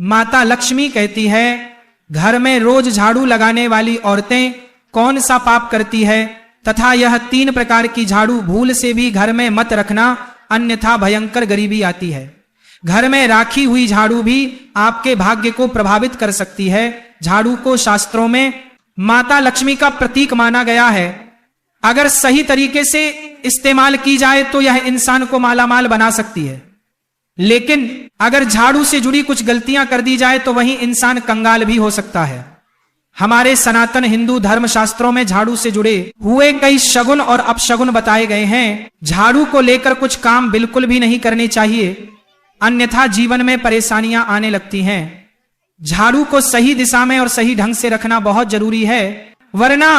माता लक्ष्मी कहती है, घर में रोज झाड़ू लगाने वाली औरतें कौन सा पाप करती है, तथा यह 3 प्रकार की झाड़ू भूल से भी घर में मत रखना, अन्यथा भयंकर गरीबी आती है। घर में राखी हुई झाड़ू भी आपके भाग्य को प्रभावित कर सकती है। झाड़ू को शास्त्रों में माता लक्ष्मी का प्रतीक माना गया है। अगर सही तरीके से इस्तेमाल की जाए तो यह इंसान को मालामाल बना सकती है, लेकिन अगर झाड़ू से जुड़ी कुछ गलतियां कर दी जाए तो वही इंसान कंगाल भी हो सकता है। हमारे सनातन हिंदू धर्म शास्त्रों में झाड़ू से जुड़े हुए कई शगुन और अपशगुन बताए गए हैं। झाड़ू को लेकर कुछ काम बिल्कुल भी नहीं करने चाहिए, अन्यथा जीवन में परेशानियां आने लगती हैं। झाड़ू को सही दिशा में और सही ढंग से रखना बहुत जरूरी है, वरना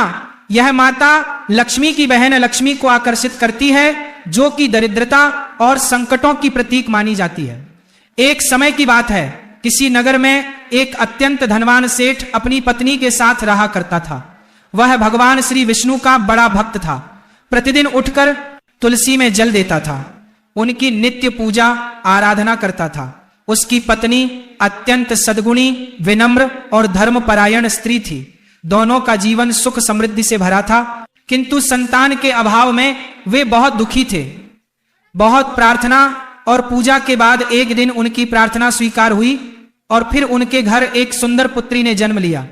यह माता लक्ष्मी की बहन लक्ष्मी को आकर्षित करती है, जो कि दरिद्रता और संकटों की प्रतीक मानी जाती है। एक समय की बात है, किसी नगर में एक अत्यंत धनवान सेठ अपनी पत्नी के साथ रहा करता था। वह भगवान श्री विष्णु का बड़ा भक्त था। प्रतिदिन उठकर तुलसी में जल देता था, उनकी नित्य पूजा आराधना करता था। उसकी पत्नी अत्यंत सद्गुणी, विनम्र और धर्मपरायण स्त्री थी। दोनों का जीवन सुख समृद्धि से भरा था, किंतु संतान के अभाव में वे बहुत दुखी थे। बहुत प्रार्थना और पूजा के बाद एक दिन उनकी प्रार्थना स्वीकार हुई और फिर उनके घर एक सुंदर पुत्री ने जन्म लिया।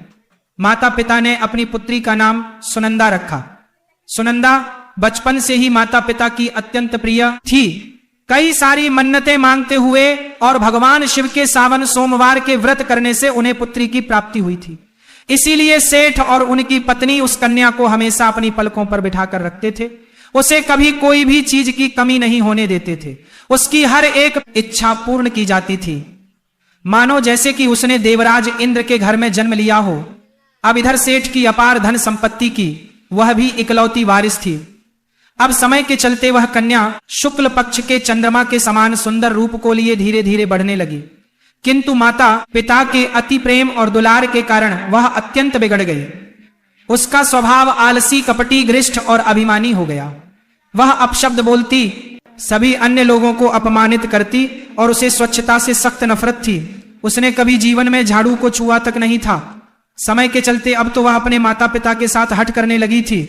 माता पिता ने अपनी पुत्री का नाम सुनंदा रखा। सुनंदा बचपन से ही माता पिता की अत्यंत प्रिय थी। कई सारी मन्नतें मांगते हुए और भगवान शिव के सावन सोमवार के व्रत करने से उन्हें पुत्री की प्राप्ति हुई थी। इसीलिए सेठ और उनकी पत्नी उस कन्या को हमेशा अपनी पलकों पर बिठाकर रखते थे। उसे कभी कोई भी चीज की कमी नहीं होने देते थे। उसकी हर एक इच्छा पूर्ण की जाती थी, मानो जैसे कि उसने देवराज इंद्र के घर में जन्म लिया हो। अब इधर सेठ की अपार धन संपत्ति की वह भी इकलौती वारिस थी। अब समय के चलते वह कन्या शुक्ल पक्ष के चंद्रमा के समान सुंदर रूप को लिए धीरे धीरे बढ़ने लगी, किंतु माता पिता के अति प्रेम और दुलार के कारण वह अत्यंत बिगड़ गई। उसका स्वभाव आलसी, कपटी, घृष्ट और अभिमानी हो गया। वह अपशब्द बोलती, सभी अन्य लोगों को अपमानित करती और उसे स्वच्छता से सख्त नफरत थी। उसने कभी जीवन में झाड़ू को छुआ तक नहीं था। समय के चलते अब तो वह अपने माता पिता के साथ हठ करने लगी थी।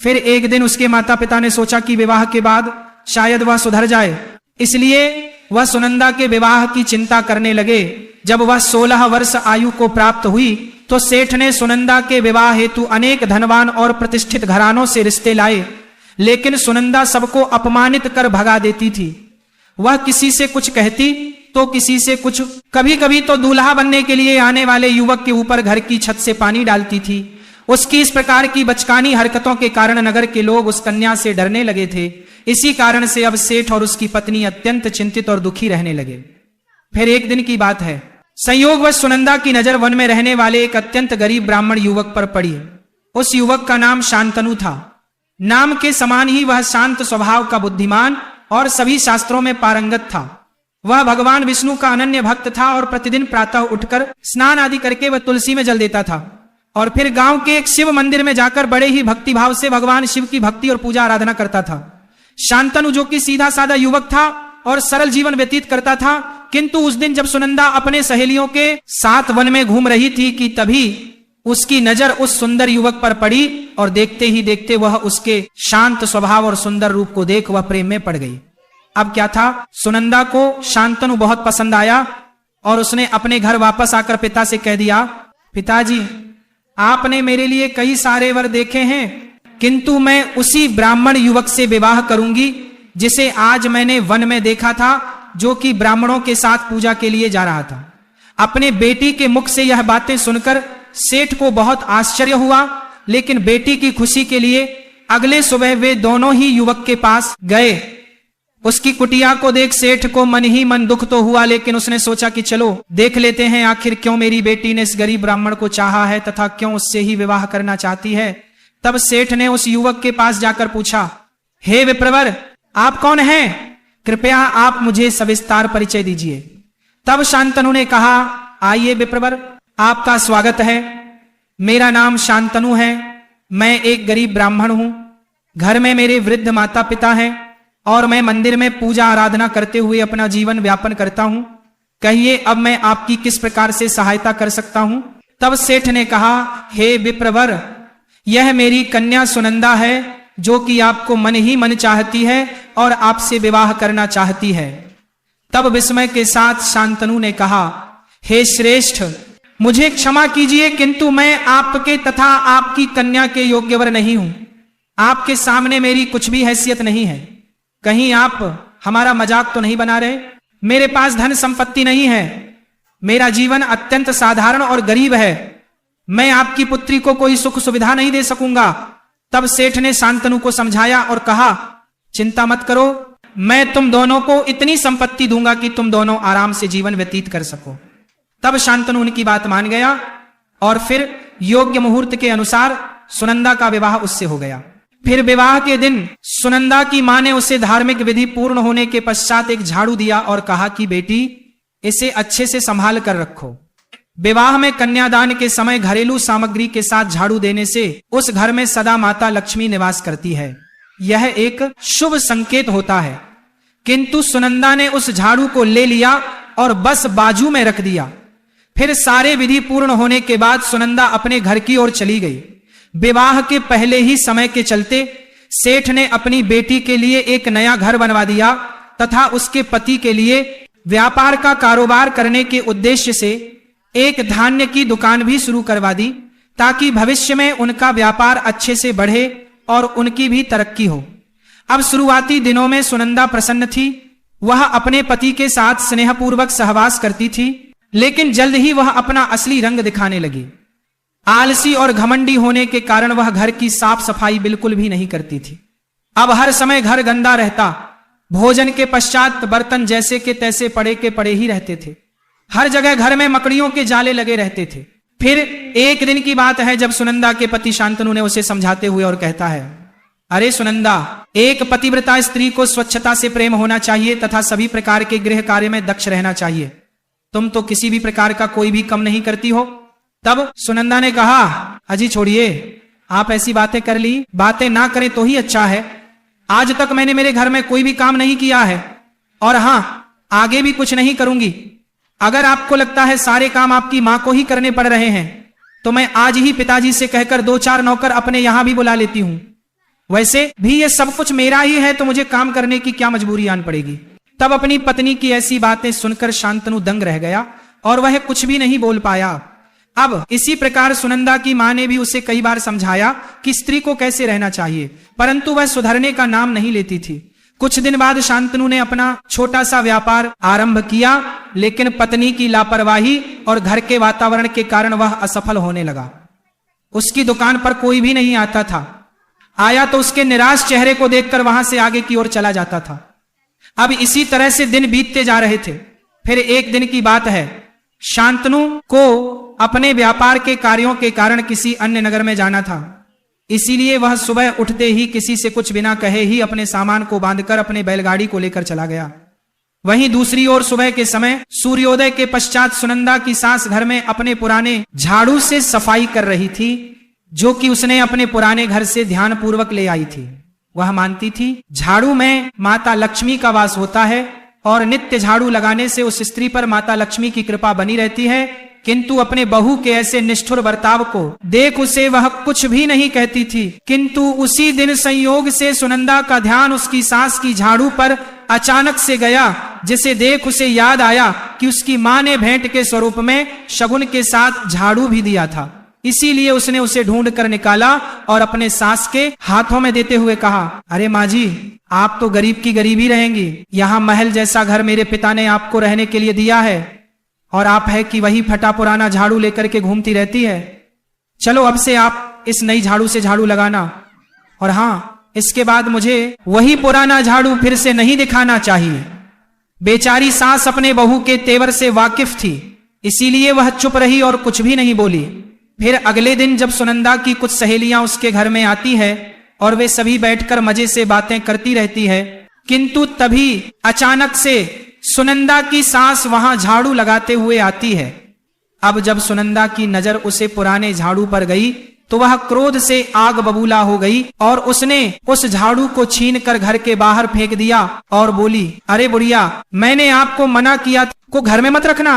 फिर एक दिन उसके माता पिता ने सोचा कि विवाह के बाद शायद वह सुधर जाए, इसलिए वह सुनंदा के विवाह की चिंता करने लगे। जब वह 16 वर्ष आयु को प्राप्त हुई तो सेठ ने सुनंदा के विवाह हेतु अनेक धनवान और प्रतिष्ठित घरानों से रिश्ते लाए, लेकिन सुनंदा सबको अपमानित कर भगा देती थी। वह किसी से कुछ कहती तो किसी से कुछ, कभी कभी तो दूल्हा बनने के लिए आने वाले युवक के ऊपर घर की छत से पानी डालती थी। उसकी इस प्रकार की बचकानी हरकतों के कारण नगर के लोग उस कन्या से डरने लगे थे। इसी कारण से अब सेठ और उसकी पत्नी अत्यंत चिंतित और दुखी रहने लगे। फिर एक दिन की बात है, संयोगवश सुनंदा की नजर वन में रहने वाले एक अत्यंत गरीब ब्राह्मण युवक पर पड़ी। उस युवक का नाम शांतनु था। नाम के समान ही वह शांत स्वभाव का बुद्धिमान और सभी शास्त्रों में पारंगत था। वह भगवान विष्णु का अनन्य भक्त था और प्रतिदिन प्रातः उठकर स्नान आदि करके वह तुलसी में जल देता था और फिर गांव के एक शिव मंदिर में जाकर बड़े ही भक्ति भाव से भगवान शिव की भक्ति और पूजा आराधना करता था। शांतनु जो कि सीधा साधा युवक था और सरल जीवन व्यतीत करता था, किंतु उस दिन जब सुनंदा अपने सहेलियों के साथ वन में घूम रही थी कि तभी उसकी नजर उस सुंदर युवक पर पड़ी और देखते ही देखते वह उसके शांत स्वभाव और सुंदर रूप को देख वह प्रेम में पड़ गई। अब क्या था, सुनंदा को शांतनु बहुत पसंद आया और उसने अपने घर वापस आकर पिता से कह दिया, पिताजी आपने मेरे लिए कई सारे वर देखे हैं, किंतु मैं उसी ब्राह्मण युवक से विवाह करूंगी जिसे आज मैंने वन में देखा था, जो कि ब्राह्मणों के साथ पूजा के लिए जा रहा था। अपने बेटी के मुख से यह बातें सुनकर सेठ को बहुत आश्चर्य हुआ, लेकिन बेटी की खुशी के लिए अगले सुबह वे दोनों ही युवक के पास गए। उसकी कुटिया को देख सेठ को मन ही मन दुख तो हुआ, लेकिन उसने सोचा कि चलो देख लेते हैं आखिर क्यों मेरी बेटी ने इस गरीब ब्राह्मण को चाहा है तथा क्यों उससे ही विवाह करना चाहती है। तब सेठ ने उस युवक के पास जाकर पूछा, हे विप्रवर, आप कौन हैं? कृपया आप मुझे सविस्तार परिचय दीजिए। तब शांतनु ने कहा, आइए विप्रवर, आपका स्वागत है। मेरा नाम शांतनु है। मैं एक गरीब ब्राह्मण हूं। घर में मेरे वृद्ध माता पिता हैं और मैं मंदिर में पूजा आराधना करते हुए अपना जीवन व्यापन करता हूं। कहिए अब मैं आपकी किस प्रकार से सहायता कर सकता हूं। तब सेठ ने कहा, हे विप्रवर, यह मेरी कन्या सुनंदा है जो कि आपको मन ही मन चाहती है और आपसे विवाह करना चाहती है। तब विस्मय के साथ शांतनु ने कहा, हे श्रेष्ठ, मुझे क्षमा कीजिए, किंतु मैं आपके तथा आपकी कन्या के योग्यवर नहीं हूं। आपके सामने मेरी कुछ भी हैसियत नहीं है। कहीं आप हमारा मजाक तो नहीं बना रहे? मेरे पास धन संपत्ति नहीं है, मेरा जीवन अत्यंत साधारण और गरीब है, मैं आपकी पुत्री को कोई सुख सुविधा नहीं दे सकूंगा। तब सेठ ने शांतनु को समझाया और कहा, चिंता मत करो, मैं तुम दोनों को इतनी संपत्ति दूंगा कि तुम दोनों आराम से जीवन व्यतीत कर सको। तब शांतनु उनकी बात मान गया और फिर योग्य मुहूर्त के अनुसार सुनंदा का विवाह उससे हो गया। फिर विवाह के दिन सुनंदा की मां ने उसे धार्मिक विधि पूर्ण होने के पश्चात एक झाड़ू दिया और कहा कि बेटी, इसे अच्छे से संभाल कर रखो। विवाह में कन्यादान के समय घरेलू सामग्री के साथ झाड़ू देने से उस घर में सदा माता लक्ष्मी निवास करती है, यह एक शुभ संकेत होता है। किंतु सुनंदा ने उस झाड़ू को ले लिया और बस बाजू में रख दिया। फिर सारे विधि पूर्ण होने के बाद सुनंदा अपने घर की ओर चली गई। विवाह के पहले ही समय के चलते सेठ ने अपनी बेटी के लिए एक नया घर बनवा दिया तथा उसके पति के लिए व्यापार का कारोबार करने के उद्देश्य से एक धान्य की दुकान भी शुरू करवा दी, ताकि भविष्य में उनका व्यापार अच्छे से बढ़े और उनकी भी तरक्की हो। अब शुरुआती दिनों में सुनंदा प्रसन्न थी। वह अपने पति के साथ स्नेहपूर्वक सहवास करती थी, लेकिन जल्द ही वह अपना असली रंग दिखाने लगी। आलसी और घमंडी होने के कारण वह घर की साफ सफाई बिल्कुल भी नहीं करती थी। अब हर समय घर गंदा रहता, भोजन के पश्चात बर्तन जैसे के तैसे पड़े के पड़े ही रहते थे। हर जगह घर में मकड़ियों के जाले लगे रहते थे। फिर एक दिन की बात है जब सुनंदा के पति शांतनु ने उसे समझाते हुए और कहता है, अरे सुनंदा, एक पतिव्रता स्त्री को स्वच्छता से प्रेम होना चाहिए तथा सभी प्रकार के गृह कार्य में दक्ष रहना चाहिए। तुम तो किसी भी प्रकार का कोई भी कम नहीं करती हो। तब सुनंदा ने कहा, अजी छोड़िए, आप ऐसी बातें कर ली, बातें ना करें तो ही अच्छा है। आज तक मैंने मेरे घर में कोई भी काम नहीं किया है और हां, आगे भी कुछ नहीं करूंगी। अगर आपको लगता है सारे काम आपकी मां को ही करने पड़ रहे हैं तो मैं आज ही पिताजी से कहकर 2-4 नौकर अपने यहां भी बुला लेती हूं। वैसे भी ये सब कुछ मेरा ही है तो मुझे काम करने की क्या मजबूरी आन पड़ेगी। तब अपनी पत्नी की ऐसी बातें सुनकर शांतनु दंग रह गया और वह कुछ भी नहीं बोल पाया। अब इसी प्रकार सुनंदा की मां ने भी उसे कई बार समझाया कि स्त्री को कैसे रहना चाहिए, परंतु वह सुधरने का नाम नहीं लेती थी। कुछ दिन बाद शांतनु ने अपना छोटा सा व्यापार आरंभ किया, लेकिन पत्नी की लापरवाही और घर के वातावरण के कारण वह असफल होने लगा। उसकी दुकान पर कोई भी नहीं आता था, आया तो उसके निराश चेहरे को देखकर वहां से आगे की ओर चला जाता था। अब इसी तरह से दिन बीतते जा रहे थे। फिर एक दिन की बात है, शांतनु को अपने व्यापार के कार्यों के कारण किसी अन्य नगर में जाना था। इसीलिए वह सुबह उठते ही किसी से कुछ बिना कहे ही अपने सामान को बांधकर अपने बैलगाड़ी को लेकर चला गया। वहीं दूसरी ओर सुबह के समय सूर्योदय के पश्चात सुनंदा की सास घर में अपने पुराने झाड़ू से सफाई कर रही थी, जो कि उसने अपने पुराने घर से ध्यान पूर्वक ले आई थी। वह मानती थी झाड़ू में माता लक्ष्मी का वास होता है और नित्य झाड़ू लगाने से उस स्त्री पर माता लक्ष्मी की कृपा बनी रहती है, किंतु अपने बहू के ऐसे निष्ठुर बर्ताव को देख उसे वह कुछ भी नहीं कहती थी। किंतु उसी दिन संयोग से सुनंदा का ध्यान उसकी सास की झाड़ू पर अचानक से गया, जिसे देख उसे याद आया कि उसकी मां ने भेंट के स्वरूप में शगुन के साथ झाड़ू भी दिया था। इसीलिए उसने उसे ढूंढ कर निकाला और अपने सास के हाथों में देते हुए कहा, अरे माँ जी, आप तो गरीब की गरीब ही रहेंगी। यहाँ महल जैसा घर मेरे पिता ने आपको रहने के लिए दिया है और आप है कि वही फटा पुराना झाड़ू लेकर के घूमती रहती है। चलो अब से आप इस नई झाड़ू से झाड़ू लगाना, और हाँ, इसके बाद मुझे वही पुराना झाड़ू फिर से नहीं दिखाना चाहिए। बेचारी सास अपने बहू के तेवर से वाकिफ थी, इसीलिए वह चुप रही और कुछ भी नहीं बोली। फिर अगले दिन जब सुनंदा की कुछ सहेलियां उसके घर में आती है और वे सभी बैठकर मजे से बातें करती रहती है, किंतु तभी अचानक से सुनंदा की सास वहां झाड़ू लगाते हुए आती है। अब जब सुनंदा की नजर उसे पुराने झाड़ू पर गई तो वह क्रोध से आग बबूला हो गई और उसने उस झाड़ू को छीनकर घर के बाहर फेंक दिया और बोली, अरे बुढ़िया, मैंने आपको मना किया को घर में मत रखना।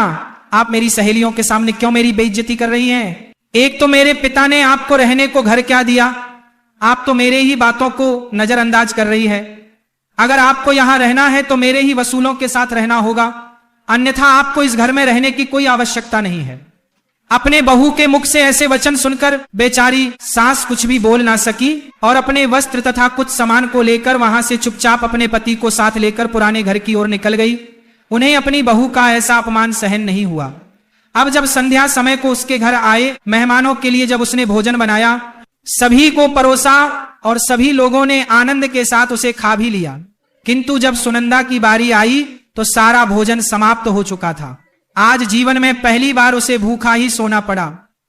आप मेरी सहेलियों के सामने क्यों मेरी बेइज्जती कर रही हैं? एक तो मेरे पिता ने आपको रहने को घर क्या दिया, आप तो मेरे ही बातों को नजरअंदाज कर रही है। अगर आपको यहां रहना है तो मेरे ही वसूलों के साथ रहना होगा, अन्यथा आपको इस घर में रहने की कोई आवश्यकता नहीं है। अपने बहू के मुख से ऐसे वचन सुनकर बेचारी सास कुछ भी बोल ना सकी और अपने वस्त्र तथा कुछ सामान को लेकर वहां से चुपचाप अपने पति को साथ लेकर पुराने घर की ओर निकल गई। उन्हें अपनी बहू का ऐसा अपमान सहन नहीं हुआ। अब जब संध्या समय को उसके घर आए मेहमानों के लिए जब उसने भोजन बनाया, सभी को परोसा और सभी लोगों ने आनंद के साथ उसे खा भी लिया, किंतु जब सुनंदा की बारी आई तो सारा भोजन समाप्त हो चुका था। आज जीवन में पहली बार उसे भूखा ही सोना पड़ा।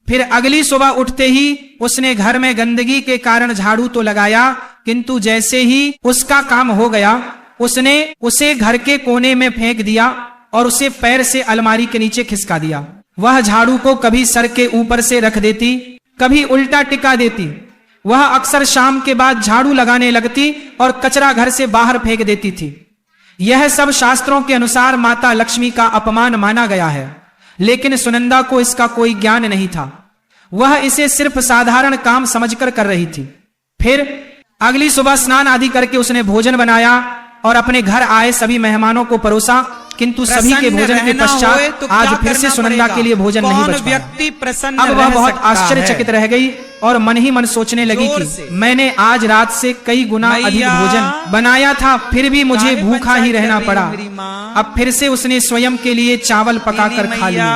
फिर अगली सुबह उठते ही उसने घर में गंदगी के कारण झाड़ू तो लगाया, किंतु जैसे ही उसका काम हो गया उसने उसे घर के कोने में फेंक दिया और उसे पैर से अलमारी के नीचे खिसका दिया। वह झाड़ू को कभी सर के ऊपर से रख देती, कभी उल्टा टिका देती। वह अक्सर शाम के बाद झाड़ू लगाने लगती और कचरा घर से बाहर फेंक देती थी। यह सब शास्त्रों के अनुसार माता लक्ष्मी का अपमान माना गया है, लेकिन सुनंदा को इसका कोई ज्ञान नहीं था। वह इसे सिर्फ साधारण काम समझकर कर रही थी। फिर अगली सुबह स्नान आदि करके उसने भोजन बनाया और अपने घर आए सभी मेहमानों को परोसा, किंतु सभी के भोजन के पश्चात तो आज फिर से सुनंदा के लिए भोजन नहीं बचा। व्यक्ति प्रसन्न अब वह बहुत आश्चर्यचकित रह गई और मन ही मन सोचने लगी कि मैंने आज रात से कई गुना अधिक भोजन बनाया था, फिर भी मुझे भूखा ही रहना पड़ा। अब फिर से उसने स्वयं के लिए चावल पकाकर खा लिया।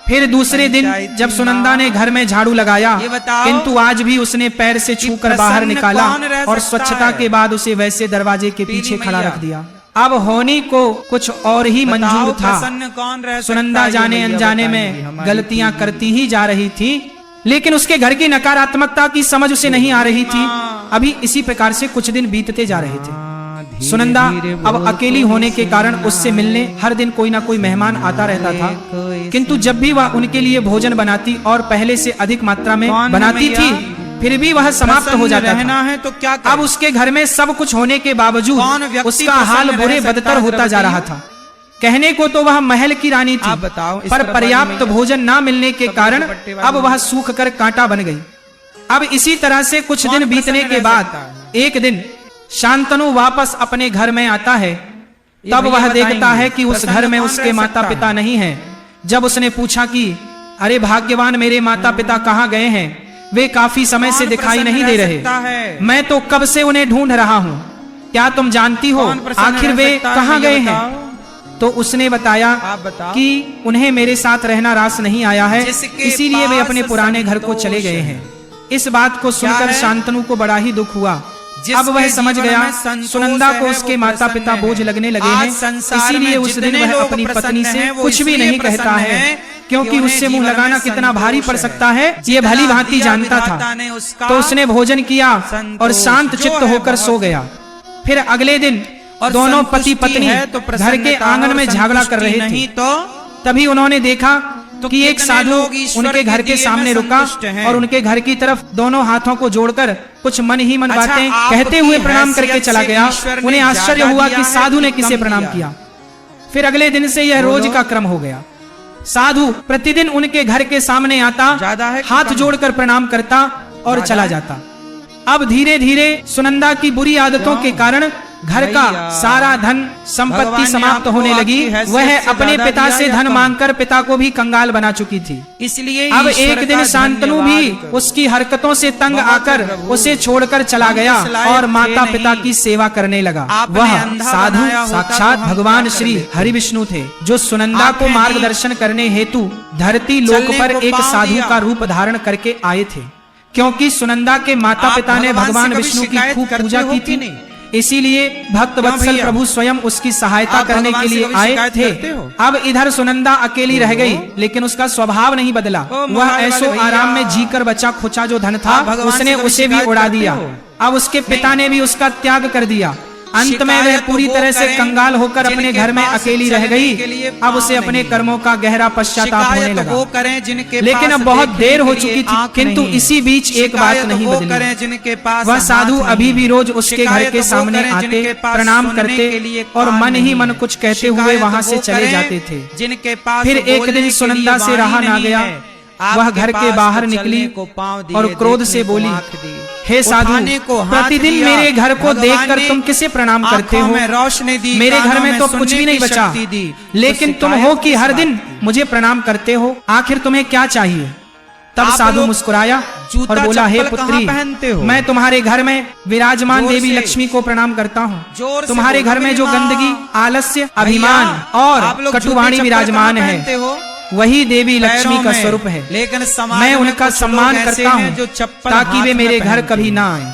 फिर दूसरे दिन जब सुनंदा ने घर में झाड़ू लगाया, किंतु आज भी उसने पैर से छूकर बाहर निकाला और स्वच्छता के बाद उसे वैसे दरवाजे के पीछे खड़ा रख दिया। अब होनी को कुछ और ही मंजूर था। सुनंदा जाने अनजाने में गलतियां करती ही जा रही थी, लेकिन उसके घर की नकारात्मकता की समझ उसे नहीं आ रही थी। अभी इसी प्रकार से कुछ दिन बीतते जा रहे थे। सुनंदा अब अकेली होने के कारण उससे मिलने हर दिन कोई ना कोई मेहमान आता रहता था, किंतु जब भी वह उनके लिए भोजन बनाती और पहले से अधिक मात्रा में बनाती थी, फिर भी वह समाप्त हो जाता था। है तो क्या अब उसके घर में सब कुछ होने के बावजूद उसका हाल बुरे बदतर होता जा रहा था। कहने को तो वह महल की रानी थी, पर पर्याप्त भोजन न मिलने के कारण अब वह सूख कर कांटा बन गई। अब इसी तरह से कुछ दिन बीतने के बाद एक दिन शांतनु वापस अपने घर में आता है। तब वह देखता है कि उस घर में उसके माता पिता नहीं हैं। जब उसने पूछा कि अरे भाग्यवान, मेरे माता पिता कहाँ गए हैं? वे काफी समय से दिखाई नहीं दे रहे। मैं तो कब से उन्हें ढूंढ रहा हूँ। क्या तुम जानती हो आखिर वे कहाँ गए हैं? तो उसने बताया कि उन्हें मेरे साथ रहना रास नहीं आया है, इसीलिए वे अपने पुराने घर को चले गए हैं। इस बात को सुनकर शांतनु को बड़ा ही दुख हुआ। अब वह समझ गया सुनंदा को उसके माता पिता बोझ लगने लगे हैं, इसीलिए उस दिन वह अपनी पत्नी से कुछ भी नहीं कहता है, क्योंकि उससे मुंह लगाना कितना भारी पड़ सकता है ये भली भांति जानता था। तो उसने भोजन किया और शांत चित्त होकर सो गया। फिर अगले दिन दोनों पति पत्नी घर के आंगन में झगड़ा कर रहे थे। तभी उन्होंने देखा कि एक साधु उनके घर के सामने रुका और उनके घर की तरफ दोनों हाथों को जोड़कर कुछ मन ही मन बातें कहते हुए प्रणाम करके चला गया। उन्हें आश्चर्य हुआ कि साधु ने किसे प्रणाम किया। फिर अगले दिन से यह रोज का क्रम हो गया। साधु प्रतिदिन उनके घर के सामने आता, हाथ जोड़कर प्रणाम करता और चला जाता। अब धीरे धीरे सुनंदा की बुरी आदतों के कारण घर का सारा धन संपत्ति समाप्त होने लगी। वह अपने पिता से धन मांगकर पिता को भी कंगाल बना चुकी थी। इसलिए अब एक दिन शांतनु भी उसकी हरकतों से तंग आकर उसे छोड़कर चला गया और माता पिता की सेवा करने लगा। वह साधु साक्षात भगवान श्री हरि विष्णु थे, जो सुनंदा को मार्गदर्शन करने हेतु धरती लोक पर एक साधु का रूप धारण करके आए थे। क्योंकि सुनंदा के माता पिता ने भगवान विष्णु की खूब पूजा की थी, इसीलिए भक्त वत्सल प्रभु स्वयं उसकी सहायता करने के लिए आए थे। अब इधर सुनंदा अकेली रह गई, लेकिन उसका स्वभाव नहीं बदला। वह ऐसो आराम में जीकर बचा खुचा जो धन था उसने उसे भी उड़ा दिया। अब उसके पिता ने भी उसका त्याग कर दिया। अंत में वह पूरी तरह से कंगाल होकर अपने घर में अकेली रह गई। अब उसे अपने कर्मों का गहरा पश्चाताप होने लगा। लेकिन अब बहुत देर हो चुकी थी, किंतु इसी बीच एक बात नहीं बदली। वह साधु अभी भी रोज उसके घर के सामने आते, प्रणाम करते और मन ही मन कुछ कहते हुए वहां से चले जाते थे। फिर एक दिन सुनंदा से रहा ना गया। वह घर के बाहर निकली और क्रोध से बोली, हे साधु, प्रतिदिन मेरे घर को देखकर तुम किसे प्रणाम करते हो? मेरे घर में तो कुछ भी नहीं बचा, लेकिन तुम हो कि हर दिन मुझे प्रणाम करते हो। आखिर तुम्हें क्या चाहिए? तब साधु मुस्कुराया और बोला, हे पुत्री, मैं तुम्हारे घर में विराजमान देवी लक्ष्मी को प्रणाम करता हूँ। तुम्हारे घर में जो गंदगी, आलस्य, अभिमान और कटुवाणी विराजमान है, वही देवी लक्ष्मी का स्वरूप है। लेकिन मैं उनका सम्मान करता हूँ ताकि वे मेरे घर कभी ना आए।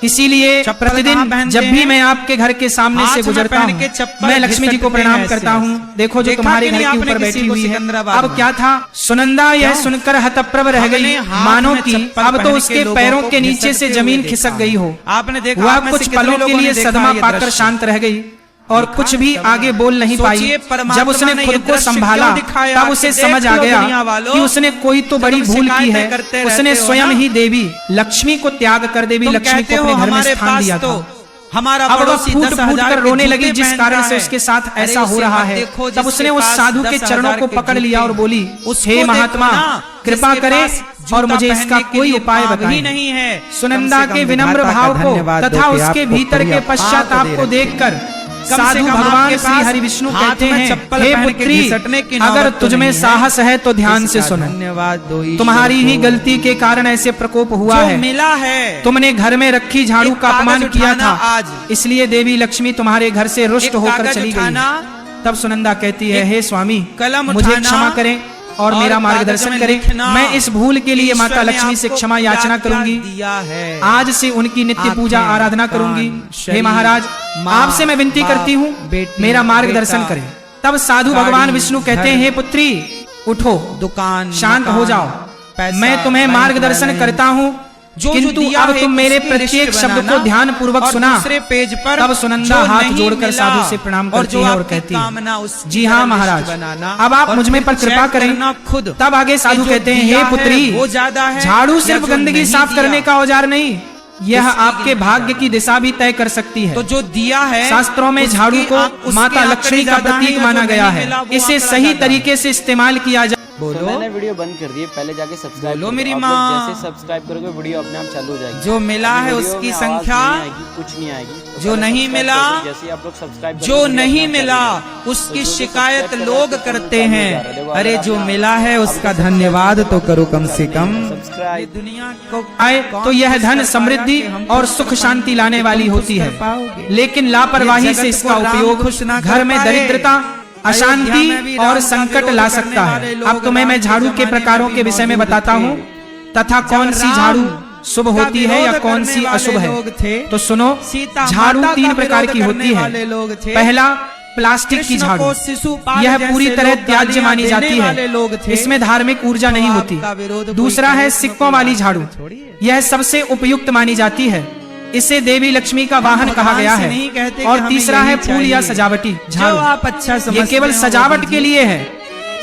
इसीलिए प्रतिदिन जब भी मैं आपके घर के सामने से गुजरता हूँ, मैं लक्ष्मी जी को प्रणाम करता हूँ। देखो जो तुम्हारे घर के ऊपर बैठी हुई है। अब क्या था, सुनंदा यह सुनकर हतप्रभ रह गई, मानो कि अब तो उसके पैरों के नीचे से जमीन खिसक गई हो। वह कुछ पलों के लिए सदमा पाकर शांत रह गई और कुछ भी आगे बोल नहीं पाई। जब उसने खुद को संभाला तब उसे समझ आ गया कि उसने कोई तो बड़ी भूल की है। उसने स्वयं ही देवी लक्ष्मी को त्याग कर देवी लक्ष्मी को अपने घर में स्थान दिया था। अब वह फूट फूट कर रोने लगी, जिस कारण से उसके साथ ऐसा हो रहा है। तब उसने उस साधु के चरणों को पकड़ लिया और बोली, हे महात्मा, कृपा करें और मुझे इसका कोई उपाय बताएं। सुनंदा के विनम्र भाव को तथा उसके भीतर के पश्चाताप को देखकर साधु भगवान श्री हरि विष्णु कहते हैं, हे पुत्री, अगर तुझमें साहस है तो ध्यान से सुनो। तुम्हारी ही गलती के कारण ऐसे प्रकोप हुआ है। मिला है, तुमने घर में रखी झाड़ू का अपमान किया था, इसलिए देवी लक्ष्मी तुम्हारे घर से रुष्ट होकर चली गई। तब सुनंदा कहती है, हे स्वामी, मुझे क्षमा करें और मेरा मार्गदर्शन करें। मैं इस भूल के लिए माता लक्ष्मी से क्षमा याचना करूंगी। आज से उनकी नित्य पूजा आराधना करूंगी। हे महाराज, आपसे मैं विनती करती हूँ, मेरा मार्गदर्शन करें। तब साधु भगवान विष्णु कहते हैं, हे पुत्री, उठो, शांत हो जाओ, मैं तुम्हें मार्गदर्शन करता हूँ, किंतु अब तुम मेरे प्रत्येक शब्द को ध्यान पूर्वक सुना। तब सुनंदा हाथ जोड़कर साधु से प्रणाम करती है और कहती है, जी हाँ महाराज, अब आप मुझ में पर कृपा करें। तब आगे साधु कहते हैं, हे पुत्री, झाड़ू सिर्फ गंदगी साफ करने का औजार नहीं, यह आपके भाग्य की दिशा भी तय कर सकती है। तो जो दिया है, शास्त्रों में झाड़ू को माता लक्ष्मी का प्रतीक माना गया है। इसे सही तरीके से इस्तेमाल किया जाए। बोलो, तो मैंने वीडियो बंद कर दी है, पहले जाके सब्सक्राइब बोलो मेरी माँ। जैसे सब्सक्राइब करोगे वीडियो अपने आप चालू हो जाएगी। जो मिला है उसकी संख्या कुछ नहीं आएगी। जो नहीं मिला, जैसे आप लोग सब्सक्राइब, जो नहीं मिला उसकी शिकायत लोग करते हैं। अरे जो मिला है उसका धन्यवाद तो करो कम से कम। सब्सक्राइब दुनिया को आए तो यह धन समृद्धि और सुख शांति लाने वाली होती है, लेकिन लापरवाही से इसका उपयोग घर में दरिद्रता, अशांति और संकट ला सकता है। अब तुम्हें मैं झाड़ू के प्रकारों के विषय में बताता हूँ तथा कौन सी झाड़ू शुभ होती है या कौन सी अशुभ है। तो सुनो, झाड़ू 3 प्रकार की होती है। पहला, प्लास्टिक की झाड़ू, यह पूरी तरह त्याज्य मानी जाती है, इसमें धार्मिक ऊर्जा नहीं होती। दूसरा है सिक्कों वाली झाड़ू, यह सबसे उपयुक्त मानी जाती है, इसे देवी लक्ष्मी का वाहन कहा गया है। और तीसरा है फूल या सजावटी झाड़ू, आप अच्छा समझते, ये केवल सजावट के लिए है,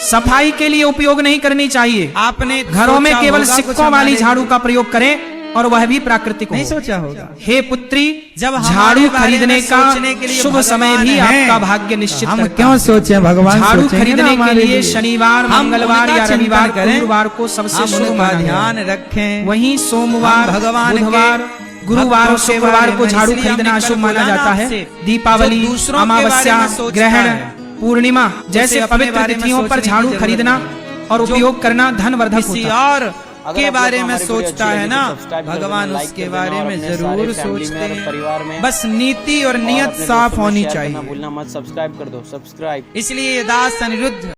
सफाई के लिए उपयोग नहीं करनी चाहिए। आपने घरों में केवल सिक्कों वाली झाड़ू का प्रयोग करें और वह भी प्राकृतिक नहीं सोचा होगा। हे पुत्री, जब झाड़ू खरीदने का शुभ समय भी आपका भाग्य निश्चित हम क्यों सोचे भगवान, झाड़ू खरीदने के लिए शनिवार, मंगलवार या रविवार, गुरुवार को सबसे शुभ माना, ध्यान रखें। वहीं सोमवार, बुधवार, गुरुवार और शुक्रवार को झाड़ू खरीदना अशुभ माना जाता है। दीपावली, अमावस्या, ग्रहण, पूर्णिमा जैसे पवित्र तिथियों पर झाड़ू खरीदना और उपयोग करना धनवर्धक होता है। के बारे में सोचता है ना भगवान, उसके बारे में जरूर सोचते हैं। परिवार में बस नीति और नियत साफ होनी चाहिए। भूलना मत, सब्सक्राइब कर दो, सब्सक्राइब। इसलिए दास अनिरुद्ध